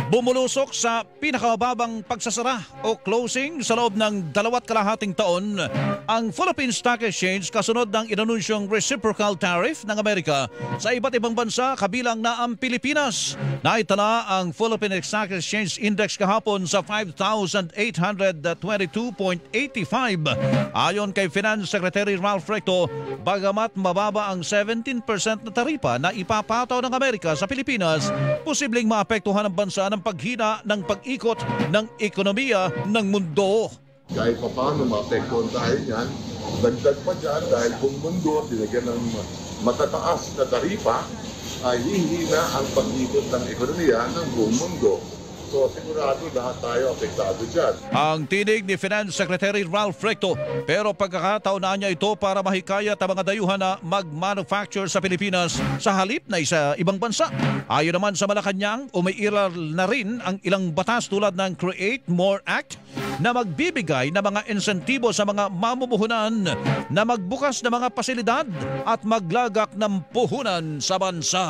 Bumulusok sa pinakamababang pagsasara o closing sa loob ng 2.5 taon ang Philippine Stock Exchange kasunod ng inanunsyong reciprocal tariff ng Amerika sa iba't ibang bansa kabilang na ang Pilipinas. Naitala ang Philippine Stock Exchange Index kahapon sa 5,822.85. Ayon kay Finance Secretary Ralph Recto, bagamat mababa ang 17% na taripa na ipapataw ng Amerika sa Pilipinas, posibleng maapektuhan ang bansa ng paghina ng pag-ikot ng ekonomiya ng mundo. Kahit pa paano maapektuhan tayo niyan, dagdag pa dyan dahil buong mundo dinagyan ng matataas na taripa ay hihina ang pag-ikot ng ekonomiya ng buong mundo. So sigurado lahat tayo apektado dyan. Ang tinig ni Finance Secretary Ralph Recto, pero pagkakataon niya ito para mahikayat ang mga dayuhan na mag-manufacture sa Pilipinas sa halip na isa ibang bansa. Ayon naman sa Malacanang, umiiral na rin ang ilang batas tulad ng Create More Act na magbibigay ng mga insentibo sa mga mamumuhunan na magbukas ng mga pasilidad at maglagak ng puhunan sa bansa.